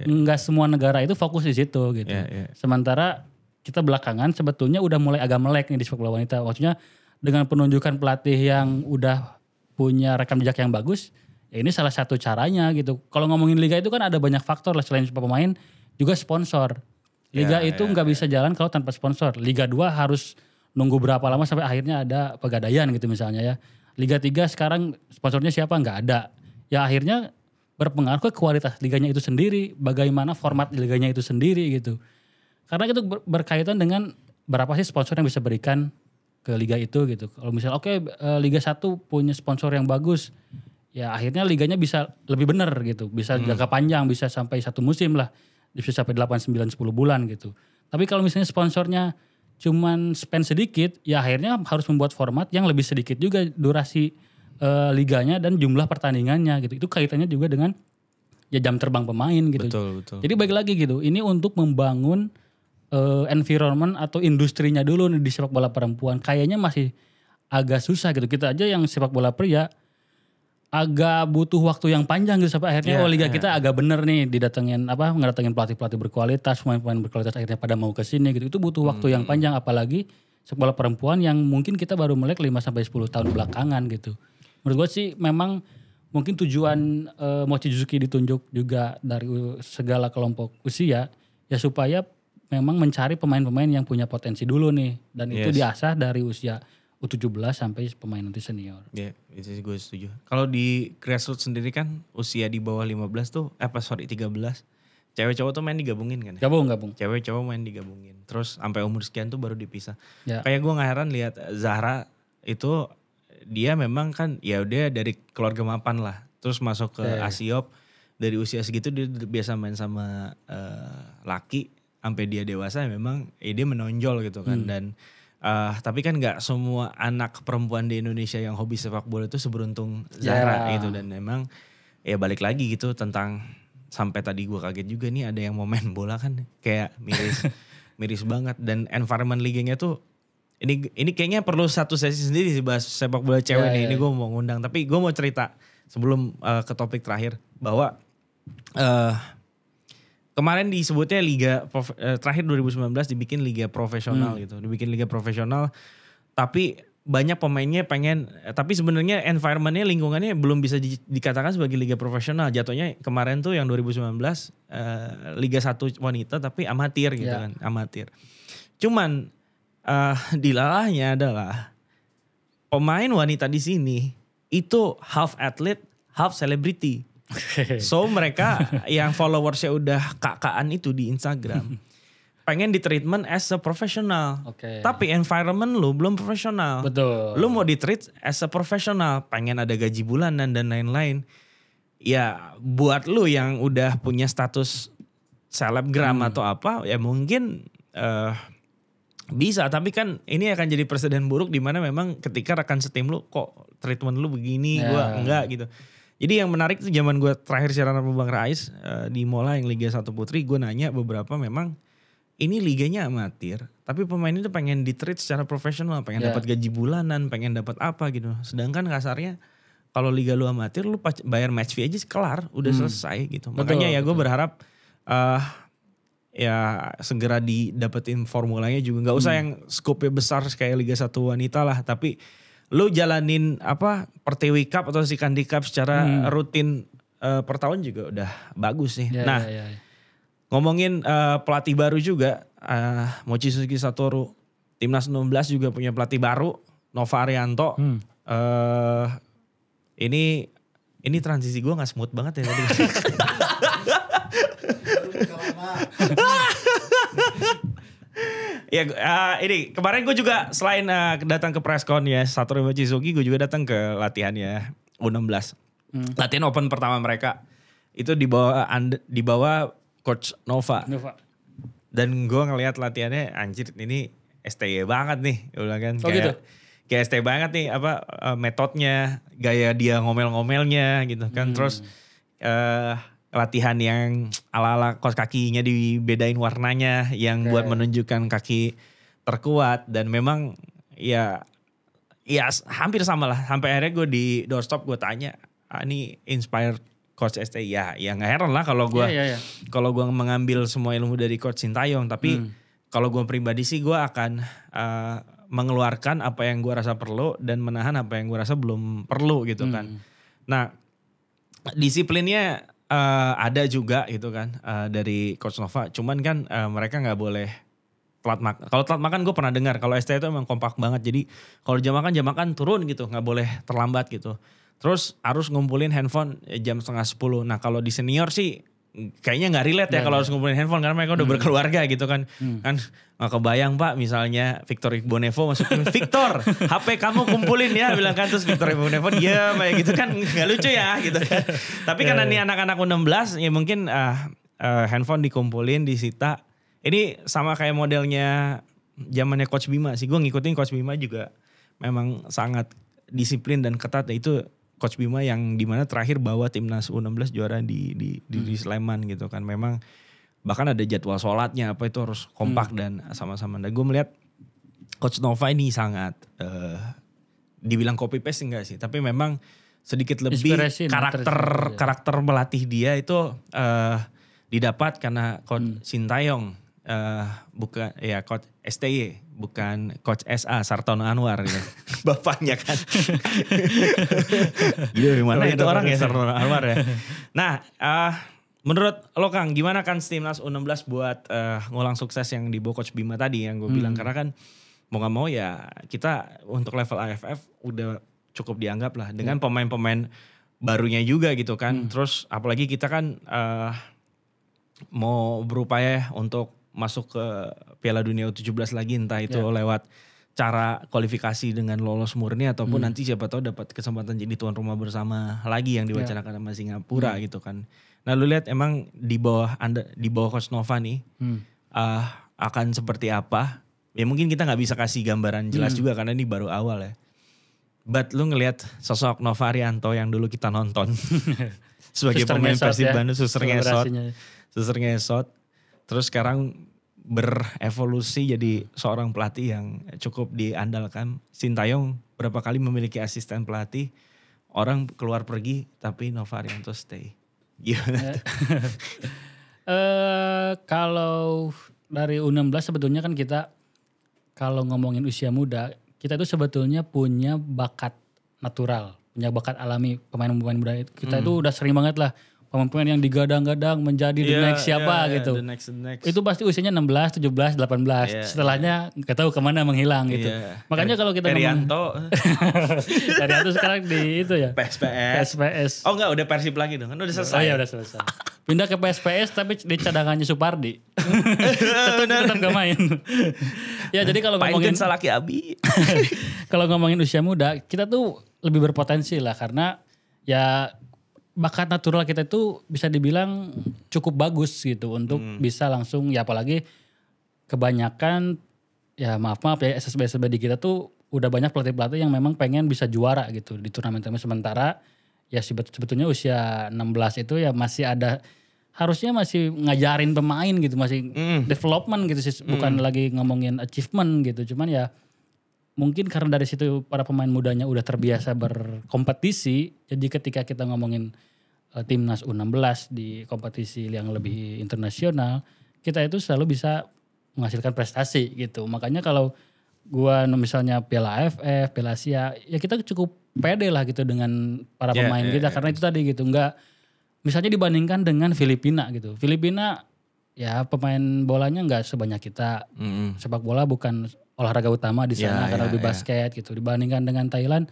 nggak semua negara itu fokus di situ gitu. Sementara kita belakangan sebetulnya udah mulai agak melek nih di sepak bola wanita. Maksudnya dengan penunjukan pelatih yang udah punya rekam jejak yang bagus, ya ini salah satu caranya gitu. Kalau ngomongin liga itu kan ada banyak faktor lah selain pemain, juga sponsor. Liga itu nggak bisa jalan kalau tanpa sponsor. Liga 2 harus nunggu berapa lama sampai akhirnya ada pegadaian gitu misalnya ya. Liga 3 sekarang sponsornya siapa? Nggak ada. Ya akhirnya berpengaruh ke kualitas liganya itu sendiri, bagaimana format liganya itu sendiri gitu. Karena itu berkaitan dengan berapa sih sponsor yang bisa berikan ke liga itu gitu. Kalau misalnya Liga 1 punya sponsor yang bagus, ya akhirnya liganya bisa lebih benar gitu. Bisa jangka panjang, bisa sampai 1 musim lah. Bisa sampai 8, 9, 10 bulan gitu. Tapi kalau misalnya sponsornya cuman spend sedikit, ya akhirnya harus membuat format yang lebih sedikit juga durasi liganya dan jumlah pertandingannya gitu. Itu kaitannya juga dengan ya jam terbang pemain gitu. Betul. Jadi balik lagi gitu, ini untuk membangun environment atau industrinya dulu nih di sepak bola perempuan. Kayaknya masih agak susah gitu. Kita aja yang sepak bola pria agak butuh waktu yang panjang gitu sampai akhirnya liga kita agak bener nih ngedatengin pelatih-pelatih berkualitas, pemain-pemain berkualitas akhirnya pada mau ke sini gitu. Itu butuh waktu yang panjang, apalagi sepak bola perempuan yang mungkin kita baru melek 5-10 tahun belakangan gitu. Menurut gue sih memang mungkin tujuan Mochizuki ditunjuk juga dari segala kelompok usia ya supaya memang mencari pemain-pemain yang punya potensi dulu nih, dan itu diasah dari usia U17 sampai pemain nanti senior. Ya, itu sih gue setuju. Kalau di grassroots sendiri kan usia di bawah 15 tuh 13. cewek cowok tuh main digabungin kan? Gabung. Cewek cowok main digabungin. Terus sampai umur sekian tuh baru dipisah. Ya. Kayak gue gak heran lihat Zahra itu dia memang kan ya udah dari keluarga mapan lah. Terus masuk ke Asiop dari usia segitu dia biasa main sama laki sampai dia dewasa memang dia menonjol gitu kan. Dan tapi kan nggak semua anak perempuan di Indonesia yang hobi sepak bola itu seberuntung Zahra gitu. Dan memang ya balik lagi gitu tentang sampai tadi gue kaget juga nih ada yang mau main bola kan kayak miris banget. Dan environment liganya tuh ini kayaknya perlu satu sesi sendiri sih bahas sepak bola cewek nih. Ini gue mau ngundang tapi gue mau cerita sebelum ke topik terakhir bahwa kemarin disebutnya terakhir 2019 dibikin liga profesional gitu. Dibikin liga profesional tapi banyak pemainnya tapi sebenarnya environmentnya lingkungannya belum bisa dikatakan sebagai liga profesional. Jatuhnya kemarin tuh yang 2019 Liga 1 wanita tapi amatir gitu kan, amatir. Cuman dilalahnya adalah pemain wanita di sini itu half athlete, half celebrity. So mereka yang followersnya udah kakaan itu di Instagram pengen di treatment as a professional. Tapi environment lu belum profesional. Betul. Lu mau di treat as a professional, pengen ada gaji bulanan dan lain-lain. Ya buat lu yang udah punya status selebgram atau apa ya mungkin bisa. Tapi kan ini akan jadi presiden buruk di mana memang ketika rekan setim lu kok treatment lu begini, gua enggak gitu. Jadi yang menarik itu zaman gue terakhir siaran sama Bang Rais di Mola yang Liga 1 Putri, gue nanya beberapa memang ini liganya amatir, tapi pemain itu pengen di-treat secara profesional, pengen dapat gaji bulanan, pengen dapat apa gitu. Sedangkan kasarnya kalau liga lu amatir, lu bayar match fee aja kelar, udah selesai gitu. Makanya ya gue berharap ya segera didapetin formulanya juga. Nggak usah yang skopnya besar kayak Liga 1 wanita lah, tapi lu jalanin Pertiwi Cup atau Sikandi Cup secara rutin per tahun juga udah bagus sih. Ngomongin pelatih baru juga, Mochizuki Satoru, Timnas 16 juga punya pelatih baru, Nova Arianto. Ini transisi gue gak smooth banget ya tadi. Ya ini kemarin gue juga selain datang ke presscon ya Satoru Mochizuki, gue juga datang ke latihannya U16. Latihan open pertama mereka itu dibawa Coach Nova. Dan gue ngelihat latihannya anjir ini STY banget nih. Kan, gitu? Kayak STY banget nih metodenya, gaya dia ngomel-ngomelnya gitu kan. Terus latihan yang ala-ala kos kakinya dibedain warnanya yang buat menunjukkan kaki terkuat. Dan memang ya hampir sama lah. Sampai akhirnya gue di doorstop gue tanya, ini inspired Coach ST ya nggak heran lah kalau gue kalau gue mengambil semua ilmu dari Coach Sintayong. Tapi kalau gue pribadi sih gue akan mengeluarkan apa yang gue rasa perlu dan menahan apa yang gue rasa belum perlu gitu kan. Nah disiplinnya ada juga gitu kan dari Coach Nova. Cuman kan mereka nggak boleh telat makan. Kalau telat makan gue pernah dengar kalau ST itu emang kompak banget. Jadi kalau jam makan turun gitu, nggak boleh terlambat gitu. Terus harus ngumpulin handphone jam 9:30. Nah kalau di senior sih kayaknya gak relate ya kalau harus ngumpulin handphone karena mereka udah berkeluarga gitu kan. Kan gak kebayang Pak misalnya Victor Igbonevo masukin, Victor HP kamu kumpulin ya bilang kan. Terus Victor Igbonevo diam kayak gitu kan gak lucu ya gitu kan. Tapi karena nih anak-anak U16 ya mungkin handphone dikumpulin disita. Ini sama kayak modelnya zamannya Coach Bima sih. Gue ngikutin Coach Bima juga memang sangat disiplin dan ketat. Itu Coach Bima yang dimana terakhir bawa timnas U16 juara di Sleman gitu kan. Memang bahkan ada jadwal sholatnya apa itu harus kompak dan sama-sama. Dan gue melihat Coach Nova ini sangat dibilang copy paste enggak sih. Tapi memang sedikit lebih karakter melatih dia itu didapat karena Coach Sintayong. Bukan ya Coach STY bukan Coach SA Sartono Anwar gitu. Bapaknya kan. Gila mana itu orang ya Sartono Anwar ya. Nah menurut lo Kang gimana kan timnas U16 buat ngulang sukses yang dibawa Coach Bima tadi yang gue bilang. Karena kan mau gak mau ya kita untuk level AFF udah cukup dianggap lah dengan pemain-pemain barunya juga gitu kan. Terus apalagi kita kan mau berupaya untuk masuk ke Piala Dunia U17 lagi, entah itu lewat cara kualifikasi dengan lolos murni ataupun nanti siapa tahu dapat kesempatan jadi tuan rumah bersama lagi yang diwacanakan sama Singapura gitu kan. Nah lu lihat emang di bawah Coach Nova nih akan seperti apa? Ya mungkin kita nggak bisa kasih gambaran jelas juga karena ini baru awal ya. But lu ngelihat sosok Nova Arianto yang dulu kita nonton sebagai pemain Persib Bandung, suster ngesot, terus sekarang berevolusi jadi seorang pelatih yang cukup diandalkan. Sintayong berapa kali memiliki asisten pelatih, orang keluar pergi tapi Nova Arianto stay. Gimana? Kalau dari U16 sebetulnya kan kita kalau ngomongin usia muda, kita itu sebetulnya punya bakat natural, punya bakat alami pemain-pemain muda. Kita itu udah sering banget lah pemain-pemain yang digadang-gadang menjadi the next siapa gitu. The next. Itu pasti usianya 16, 17, 18. Setelahnya nggak tahu kemana menghilang gitu. Makanya kalau kita Herianto sekarang di itu ya. PSPS. Oh enggak, udah Persib lagi dong. Kan udah selesai. Oh iya udah selesai. Pindah ke PSPS tapi di cadangannya Supardi. tetap gak main. Ya jadi kalau ngomongin Salaki Abi. Kalau ngomongin usia muda, kita tuh lebih berpotensi lah karena ya bakat natural kita itu bisa dibilang cukup bagus gitu untuk bisa langsung ya apalagi kebanyakan ya maaf ya SSB di kita tuh udah banyak pelatih-pelatih yang memang pengen bisa juara gitu di turnamen-turnamen sementara ya sebetulnya usia 16 itu ya masih ada harusnya masih ngajarin pemain gitu masih development gitu sih bukan lagi ngomongin achievement gitu cuman ya mungkin karena dari situ para pemain mudanya udah terbiasa berkompetisi jadi ketika kita ngomongin timnas U16 di kompetisi yang lebih internasional, kita itu selalu bisa menghasilkan prestasi gitu. Makanya kalau gua misalnya Piala AFF, Piala Asia, ya kita cukup pede lah gitu dengan para pemain kita karena itu tadi gitu. Enggak misalnya dibandingkan dengan Filipina gitu. Filipina ya pemain bolanya enggak sebanyak kita. Sepak bola bukan olahraga utama di sana karena lebih basket gitu. Dibandingkan dengan Thailand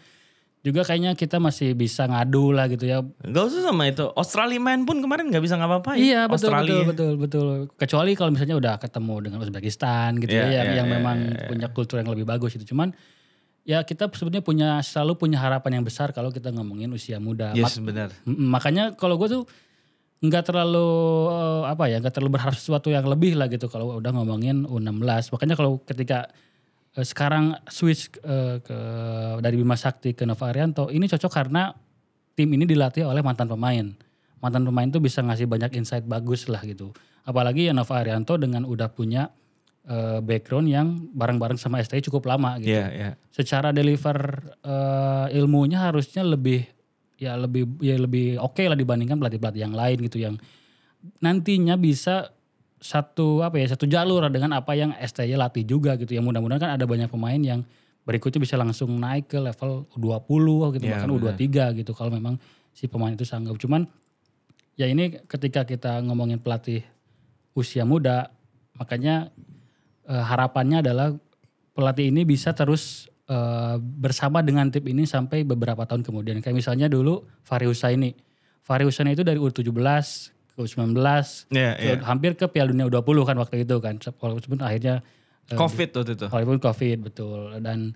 juga kayaknya kita masih bisa ngadu lah gitu ya. Gak usah sama itu. Australia main pun kemarin gak bisa ngapa-ngapain. Iya betul. Kecuali kalau misalnya udah ketemu dengan Uzbekistan gitu yang memang punya kultur yang lebih bagus itu. Cuman ya kita sebetulnya selalu punya harapan yang besar kalau kita ngomongin usia muda. Yes benar. Makanya kalau gue tuh nggak terlalu nggak terlalu berharap sesuatu yang lebih lah gitu kalau udah ngomongin U16. Makanya kalau ketika sekarang switch dari Bima Sakti ke Nova Arianto ini cocok karena tim ini dilatih oleh mantan pemain. Mantan pemain tuh bisa ngasih banyak insight bagus lah gitu. Apalagi ya Nova Arianto dengan udah punya background yang bareng-bareng sama STI cukup lama gitu. Secara deliver ilmunya harusnya lebih oke lah dibandingkan pelatih-pelatih yang lain gitu yang nantinya bisa satu jalur dengan apa yang STY latih juga gitu. Yang mudah-mudahan kan ada banyak pemain yang berikutnya bisa langsung naik ke level U20 gitu bahkan U23 gitu kalau memang si pemain itu sanggup. Cuman ya ini ketika kita ngomongin pelatih usia muda makanya harapannya adalah pelatih ini bisa terus bersama dengan tim ini sampai beberapa tahun kemudian. Kayak misalnya dulu Fahri Husaini itu dari U17 U19 hampir ke Piala Dunia U20 kan waktu itu kan walaupun akhirnya Covid waktu itu. Walaupun Covid betul dan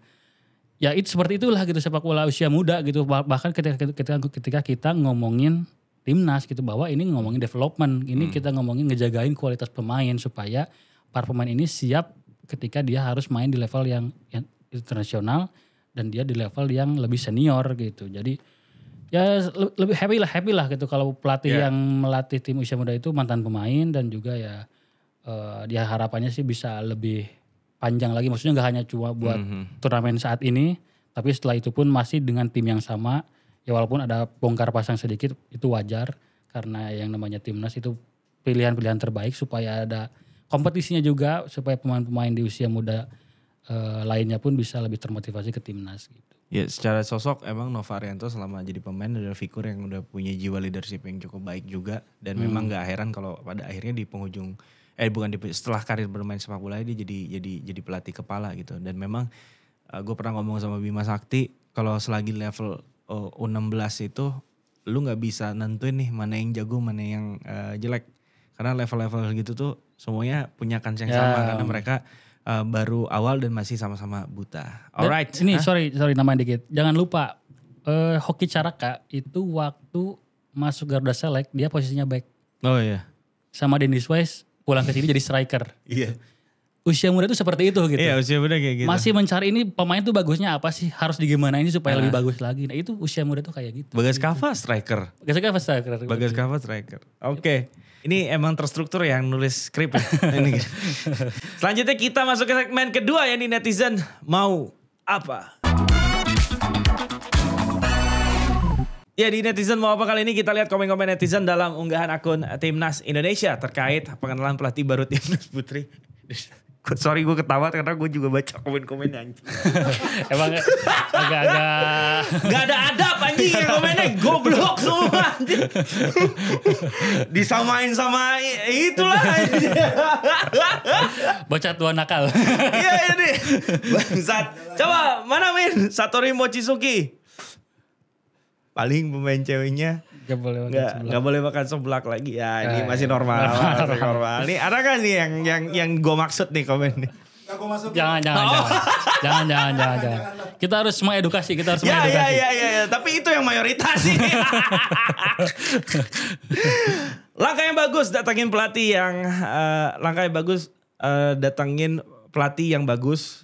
ya itu seperti itulah gitu sepak bola usia muda gitu bahkan ketika kita ngomongin timnas gitu bahwa ini ngomongin development ini kita ngomongin ngejagain kualitas pemain supaya para pemain ini siap ketika dia harus main di level yang internasional dan dia di level yang lebih senior gitu jadi ya lebih happy lah gitu kalau pelatih yang melatih tim usia muda itu mantan pemain dan juga ya dia harapannya sih bisa lebih panjang lagi maksudnya nggak hanya cuma buat turnamen saat ini tapi setelah itu pun masih dengan tim yang sama ya walaupun ada bongkar pasang sedikit itu wajar karena yang namanya timnas itu pilihan-pilihan terbaik supaya ada kompetisinya juga supaya pemain-pemain di usia muda lainnya pun bisa lebih termotivasi ke timnas gitu. Ya secara sosok emang Nova Arianto selama jadi pemain adalah figur yang udah punya jiwa leadership yang cukup baik juga. Dan memang gak heran kalau pada akhirnya di penghujung, setelah karir bermain sepak bola dia jadi pelatih kepala gitu. Dan memang gue pernah ngomong sama Bima Sakti kalau selagi level U16 itu lu gak bisa nentuin nih mana yang jago mana yang jelek. Karena level-level gitu tuh semuanya punya kans yang sama karena mereka baru awal dan masih sama-sama buta. Alright. Ini sorry namanya dikit. Jangan lupa Hoki Caraka itu waktu masuk Garuda Select dia posisinya back. Oh iya. Sama Dennis Wise pulang ke sini jadi striker. Iya. Usia muda itu seperti itu gitu. Iya, usia muda kayak gitu. Masih mencari ini pemain tuh bagusnya apa sih? Harus digimana ini supaya lebih bagus lagi. Nah itu usia muda tuh kayak gitu. Bagas Kava striker. Bagas Kava striker. Oke. Ini emang terstruktur yang nulis skrip ya. Selanjutnya kita masuk ke segmen kedua ya nih, netizen mau apa? Ya di netizen mau apa kali ini kita lihat komen-komen netizen dalam unggahan akun Timnas Indonesia terkait pengenalan pelatih baru Timnas Putri. Sorry gue ketawa karena gue juga baca komen-komen anjing. Emang agak-agak. Gak ada adab anjing yang komennya goblok semua anjing. Disamain sama itulah anjing. Bocah tua nakal. Iya ini. Bangsat. Coba mana Min? Satori Mochizuki. Paling pemain ceweknya. Gak boleh makan seblak lagi ya. Ini masih normal. Ini ada kan nih yang gue maksud nih komen nih. Jangan. Kita harus mengedukasi. Ya. Tapi itu yang mayoritas sih. Langkah yang bagus datangin pelatih yang bagus.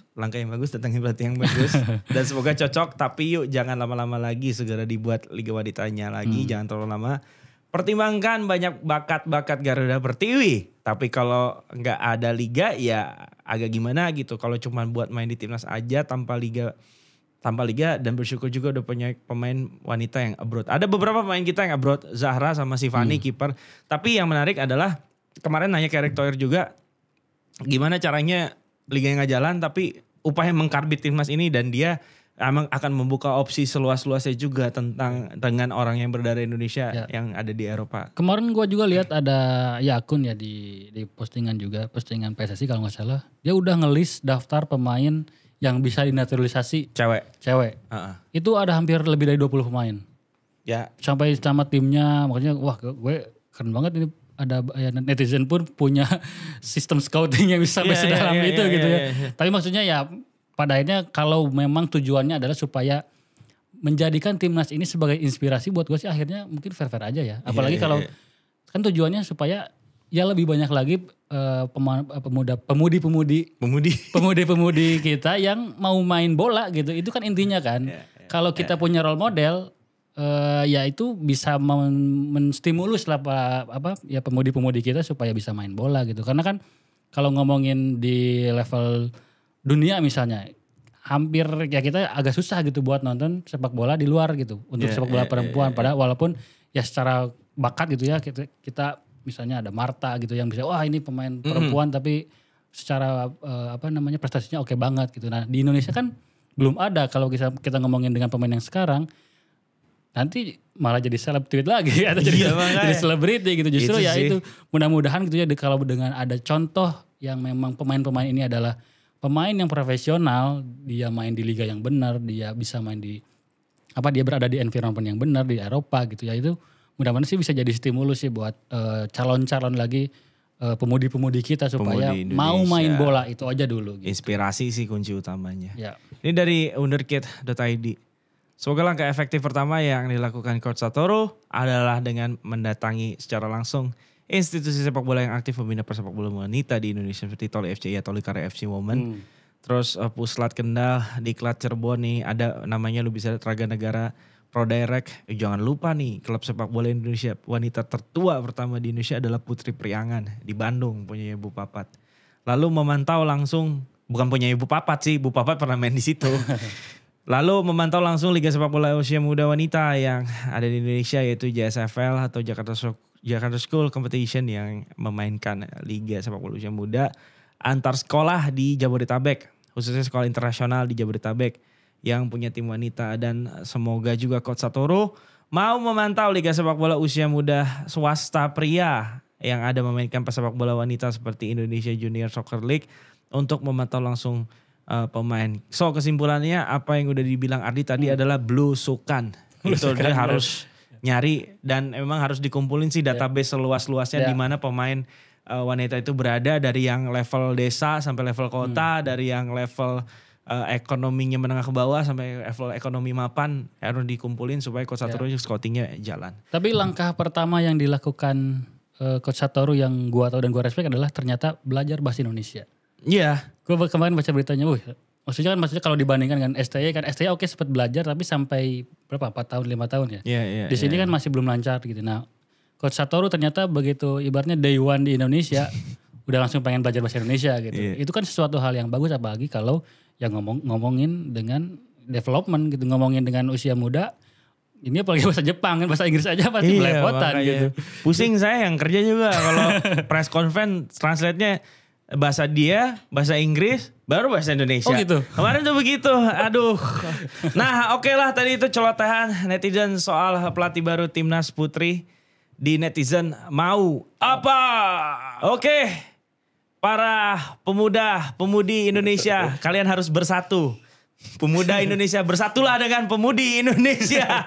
Dan semoga cocok. Tapi yuk jangan lama-lama lagi. Segera dibuat Liga Wanitanya lagi. Jangan terlalu lama. Pertimbangkan banyak bakat-bakat Garuda Pertiwi. Tapi kalau nggak ada liga ya agak gimana gitu. Kalau cuma buat main di timnas aja tanpa liga dan bersyukur juga udah punya pemain wanita yang abroad. Ada beberapa pemain kita yang abroad. Zahra sama Sivani kiper. Tapi yang menarik adalah kemarin nanya ke Erick Thohir juga. Gimana caranya liga yang nggak jalan tapi upaya mengkarbit timnas ini dan dia emang akan membuka opsi seluas-luasnya juga dengan orang yang berdarah Indonesia yang ada di Eropa. Kemarin gue juga lihat ada akun ya di postingan PSSI kalau nggak salah. Dia udah ngelis daftar pemain yang bisa dinaturalisasi cewek. Itu ada hampir lebih dari 20 pemain. Ya. Sampai sama timnya makanya wah gue keren banget ini. Ada netizen pun punya sistem scouting yang bisa sampai sedalam itu gitu ya. Tapi maksudnya ya pada akhirnya kalau memang tujuannya adalah supaya menjadikan timnas ini sebagai inspirasi buat gue sih akhirnya mungkin fair-fair aja ya. Apalagi kalau kan tujuannya supaya ya lebih banyak lagi pemudi kita yang mau main bola gitu. Itu kan intinya kan. Kalau kita punya role model ya itu bisa menstimulus lah pemudi-pemudi kita supaya bisa main bola gitu. Karena kan kalau ngomongin di level dunia misalnya hampir ya kita agak susah gitu buat nonton sepak bola di luar gitu untuk sepak bola perempuan. Padahal walaupun ya secara bakat gitu ya kita misalnya ada Marta gitu yang bisa wah ini pemain perempuan tapi secara prestasinya oke banget gitu. Nah di Indonesia kan belum ada kalau kita ngomongin dengan pemain yang sekarang. Nanti malah jadi seleb-tweet lagi atau jadi selebriti gitu. Justru itu mudah-mudahan gitu ya kalau dengan ada contoh yang memang pemain-pemain ini adalah pemain yang profesional, dia main di liga yang benar, dia bisa main dia berada di environment yang benar di Eropa gitu ya. Itu mudah-mudahan sih bisa jadi stimulus sih buat calon-calon lagi pemudi-pemudi kita supaya mau main bola itu aja dulu gitu. Inspirasi sih kunci utamanya. Ya. Ini dari wonderkid.id. Semoga langkah efektif pertama yang dilakukan Coach Satoru adalah dengan mendatangi secara langsung institusi sepak bola yang aktif membina persepak bola wanita di Indonesia seperti Toli FCI atau Tolikara FC Women. Terus Puslat Kendal, Diklat Cirebon nih ada namanya lu bisa lihat Raga Negara, Pro Direct. Jangan lupa nih klub sepak bola Indonesia wanita tertua pertama di Indonesia adalah Putri Priangan di Bandung punya Ibu Papat. Lalu memantau langsung bukan punya Ibu Papat sih, Ibu Papat pernah main di situ. Lalu memantau langsung Liga Sepak Bola Usia Muda Wanita yang ada di Indonesia yaitu JSFL atau Jakarta School Competition yang memainkan Liga Sepak Bola Usia Muda antar sekolah di Jabodetabek, khususnya sekolah internasional di Jabodetabek yang punya tim wanita. Dan semoga juga Coach Satoru mau memantau Liga Sepak Bola Usia Muda swasta pria yang ada memainkan pesepak bola wanita seperti Indonesia Junior Soccer League untuk memantau langsung pemain. So kesimpulannya apa yang udah dibilang Ardi tadi adalah belusukan. Itu dia harus nyari dan memang harus dikumpulin sih database seluas-luasnya di mana pemain wanita itu berada dari yang level desa sampai level kota, dari yang level ekonominya menengah ke bawah sampai level ekonomi mapan harus dikumpulin supaya Coach Satoru scoutingnya jalan. Tapi langkah pertama yang dilakukan Coach Satoru yang gua tahu dan gua respect adalah ternyata belajar bahasa Indonesia. Iya. Gua kemarin baca beritanya, maksudnya kalau dibandingkan dengan STY kan STY oke sempat belajar tapi sampai berapa 4 tahun 5 tahun ya. Di sini kan masih belum lancar gitu. Nah, Coach Satoru ternyata begitu ibaratnya day one di Indonesia udah langsung pengen belajar bahasa Indonesia gitu. Itu kan sesuatu hal yang bagus apalagi kalau yang ngomongin dengan development gitu, ngomongin dengan usia muda. Ini apalagi bahasa Jepang kan, bahasa Inggris aja pasti belepotan gitu. Pusing saya yang kerja juga kalau press conference translate-nya bahasa dia, bahasa Inggris, baru bahasa Indonesia. Oh gitu. Kemarin tuh begitu. Aduh. Nah, oke lah tadi itu celotehan netizen soal pelatih baru Timnas Putri. Di netizen mau apa? Oke. Para pemuda-pemudi Indonesia, kalian harus bersatu. Pemuda Indonesia, bersatulah dengan pemudi Indonesia.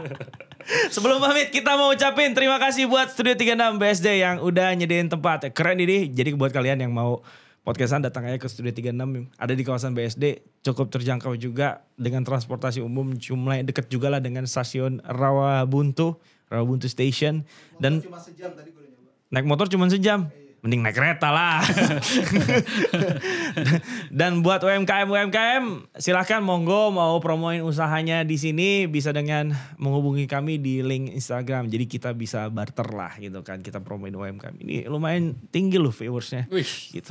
Sebelum pamit kita mau ucapin terima kasih buat Studio 36 BSD yang udah nyediain tempat. Keren ini. Jadi buat kalian yang mau podcastan datang aja ke Studio 36, ada di kawasan BSD, cukup terjangkau juga dengan transportasi umum, jumlahnya deket juga lah dengan stasiun Rawabuntu Station. Dan cuma sejam tadi gue nyoba. Naik motor cuma sejam. Mending naik kereta lah. Dan buat UMKM silahkan monggo mau promoin usahanya di sini bisa dengan menghubungi kami di link Instagram. Jadi kita bisa barter lah gitu kan. Kita promoin UMKM. Ini lumayan tinggi loh viewersnya. Gitu.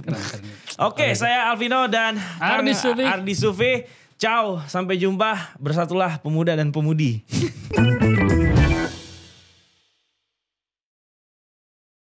Oke, saya Alvino dan Ardi Sufi. Ciao, sampai jumpa. Bersatulah pemuda dan pemudi.